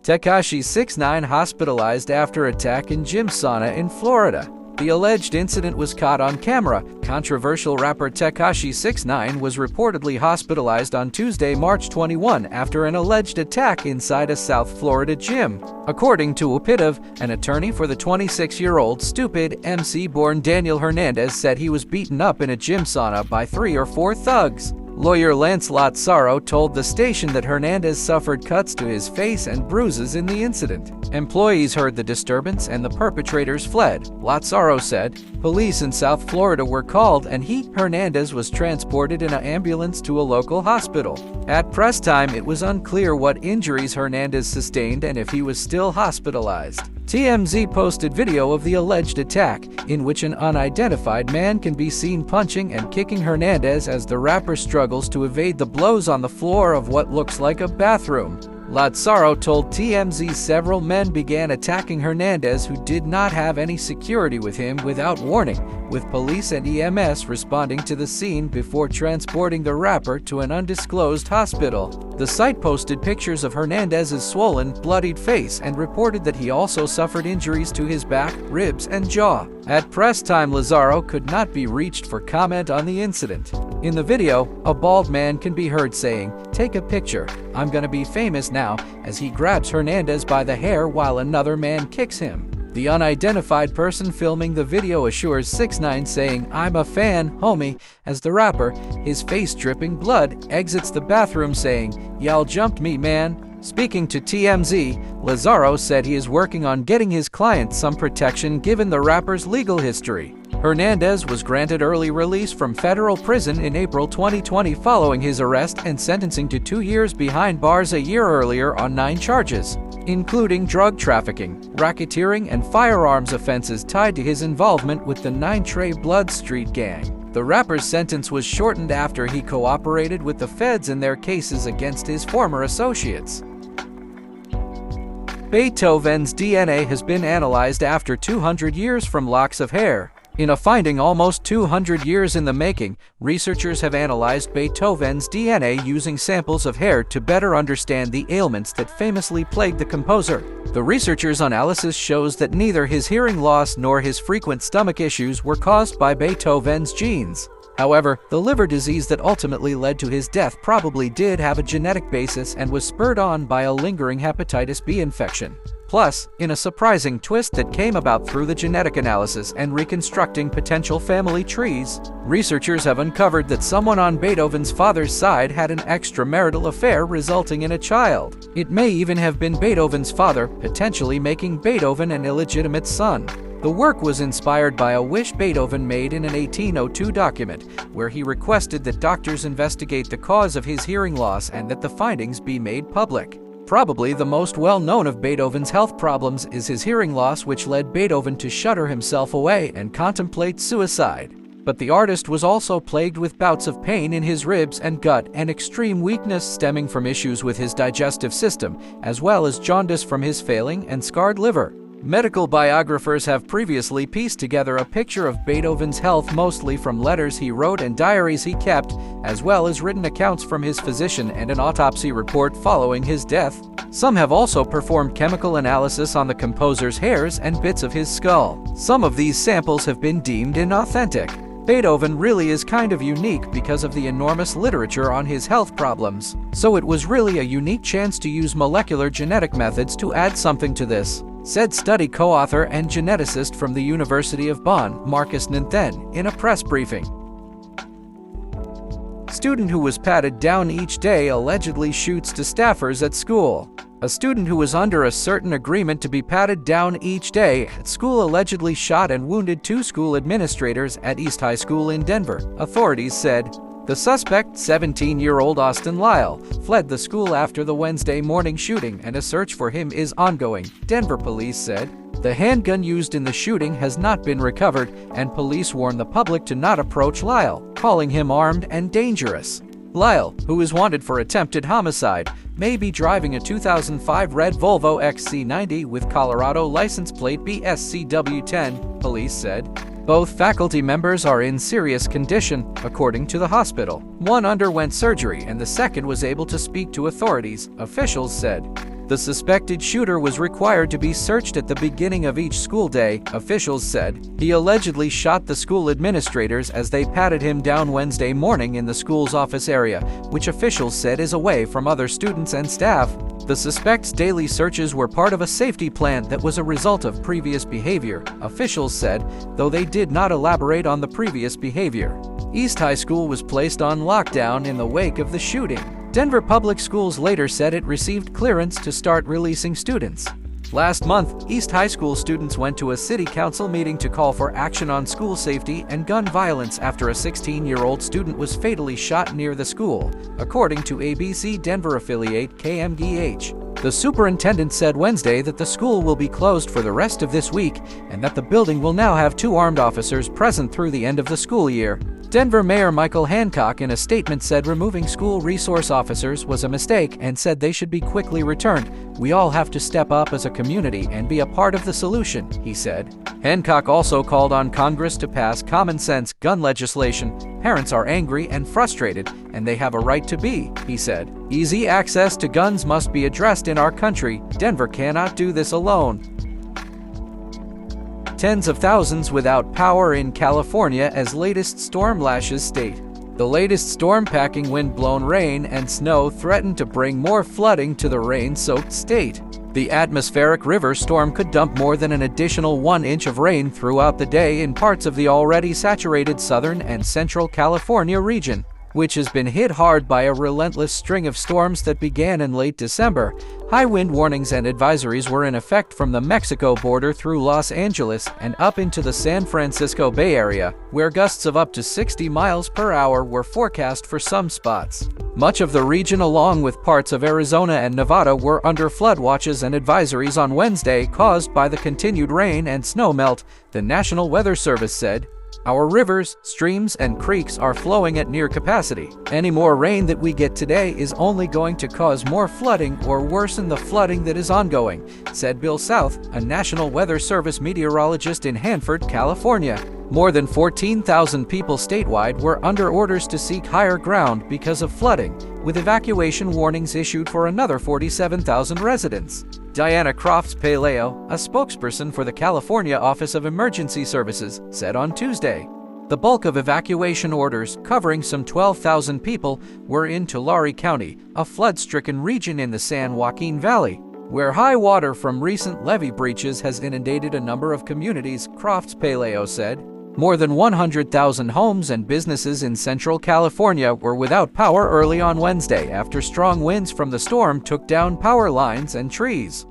Tekashi 6ix9ine hospitalized after attack in gym sauna in Florida. The alleged incident was caught on camera. Controversial rapper Tekashi 6ix9ine was reportedly hospitalized on Tuesday, March 21 after an alleged attack inside a South Florida gym. According to UPITV, an attorney for the 26-year-old Stupid MC-born Daniel Hernandez said he was beaten up in a gym sauna by 3 or 4 thugs. Lawyer Lance Lazzaro told the station that Hernandez suffered cuts to his face and bruises in the incident. Employees heard the disturbance and the perpetrators fled. Lazzaro said, "Police in South Florida were called and Hernandez was transported in an ambulance to a local hospital." At press time, it was unclear what injuries Hernandez sustained and if he was still hospitalized. TMZ posted video of the alleged attack, in which an unidentified man can be seen punching and kicking Hernandez as the rapper struggles to evade the blows on the floor of what looks like a bathroom. Lazzaro told TMZ several men began attacking Hernandez, who did not have any security with him, without warning, with police and EMS responding to the scene before transporting the rapper to an undisclosed hospital. The site posted pictures of Hernandez's swollen, bloodied face and reported that he also suffered injuries to his back, ribs, and jaw. At press time, Lazzaro could not be reached for comment on the incident. In the video, a bald man can be heard saying, "Take a picture, I'm gonna be famous now," as he grabs Hernandez by the hair while another man kicks him. The unidentified person filming the video assures 6ix9ine, saying, "I'm a fan, homie," as the rapper, his face dripping blood, exits the bathroom saying, "Y'all jumped me, man." Speaking to TMZ, Lazzaro said he is working on getting his client some protection given the rapper's legal history. Hernandez was granted early release from federal prison in April 2020 following his arrest and sentencing to 2 years behind bars a year earlier on 9 charges, including drug trafficking, racketeering, and firearms offenses tied to his involvement with the 9 Trey Blood Street gang. The rapper's sentence was shortened after he cooperated with the feds in their cases against his former associates. Beethoven's DNA has been analyzed after 200 years from locks of hair. In a finding almost 200 years in the making, researchers have analyzed Beethoven's DNA using samples of hair to better understand the ailments that famously plagued the composer. The researchers' analysis shows that neither his hearing loss nor his frequent stomach issues were caused by Beethoven's genes. However, the liver disease that ultimately led to his death probably did have a genetic basis and was spurred on by a lingering hepatitis B infection. Plus, in a surprising twist that came about through the genetic analysis and reconstructing potential family trees, researchers have uncovered that someone on Beethoven's father's side had an extramarital affair resulting in a child. It may even have been Beethoven's father, potentially making Beethoven an illegitimate son. The work was inspired by a wish Beethoven made in an 1802 document, where he requested that doctors investigate the cause of his hearing loss and that the findings be made public. Probably the most well-known of Beethoven's health problems is his hearing loss, which led Beethoven to shudder himself away and contemplate suicide. But the artist was also plagued with bouts of pain in his ribs and gut and extreme weakness stemming from issues with his digestive system, as well as jaundice from his failing and scarred liver. Medical biographers have previously pieced together a picture of Beethoven's health mostly from letters he wrote and diaries he kept, as well as written accounts from his physician and an autopsy report following his death. Some have also performed chemical analysis on the composer's hairs and bits of his skull. Some of these samples have been deemed inauthentic. Beethoven really is kind of unique because of the enormous literature on his health problems. So it was really a unique chance to use molecular genetic methods to add something to this, said study co-author and geneticist from the University of Bonn, Marcus Ninthen, in a press briefing. Student who was patted down each day allegedly shoots to staffers at school. A student who was under a certain agreement to be patted down each day at school allegedly shot and wounded 2 school administrators at East High School in Denver, authorities said. The suspect, 17-year-old Austin Lyle, fled the school after the Wednesday morning shooting, and a search for him is ongoing, Denver police said. The handgun used in the shooting has not been recovered, and police warn the public to not approach Lyle, calling him armed and dangerous. Lyle, who is wanted for attempted homicide, may be driving a 2005 red Volvo XC90 with Colorado license plate BSCW10, police said. Both faculty members are in serious condition, according to the hospital. One underwent surgery and the second was able to speak to authorities, officials said. The suspected shooter was required to be searched at the beginning of each school day, officials said. He allegedly shot the school administrators as they patted him down Wednesday morning in the school's office area, which officials said is away from other students and staff. The suspect's daily searches were part of a safety plan that was a result of previous behavior, officials said, though they did not elaborate on the previous behavior. East High School was placed on lockdown in the wake of the shooting. Denver Public Schools later said it received clearance to start releasing students. Last month, East High School students went to a city council meeting to call for action on school safety and gun violence after a 16-year-old student was fatally shot near the school, according to ABC Denver affiliate KMGH. The superintendent said Wednesday that the school will be closed for the rest of this week and that the building will now have 2 armed officers present through the end of the school year. Denver Mayor Michael Hancock in a statement said removing school resource officers was a mistake and said they should be quickly returned. "We all have to step up as a community and be a part of the solution," he said. Hancock also called on Congress to pass common-sense gun legislation. "Parents are angry and frustrated, and they have a right to be," he said. "Easy access to guns must be addressed in our country. Denver cannot do this alone." Tens of thousands without power in California as latest storm lashes state. The latest storm-packing wind-blown rain and snow threaten to bring more flooding to the rain-soaked state. The atmospheric river storm could dump more than an additional 1 inch of rain throughout the day in parts of the already saturated southern and central California region, which has been hit hard by a relentless string of storms that began in late December. High wind warnings and advisories were in effect from the Mexico border through Los Angeles and up into the San Francisco Bay Area, where gusts of up to 60 miles per hour were forecast for some spots. Much of the region along with parts of Arizona and Nevada were under flood watches and advisories on Wednesday caused by the continued rain and snow melt, the National Weather Service said. "Our rivers, streams, and creeks are flowing at near capacity. Any more rain that we get today is only going to cause more flooding or worsen the flooding that is ongoing," said Bill South, a National Weather Service meteorologist in Hanford, California. More than 14,000 people statewide were under orders to seek higher ground because of flooding, with evacuation warnings issued for another 47,000 residents. Diana Crofts-Paleo, a spokesperson for the California Office of Emergency Services, said on Tuesday. The bulk of evacuation orders, covering some 12,000 people, were in Tulare County, a flood-stricken region in the San Joaquin Valley, where high water from recent levee breaches has inundated a number of communities, Crofts-Paleo said. More than 100,000 homes and businesses in Central California were without power early on Wednesday after strong winds from the storm took down power lines and trees.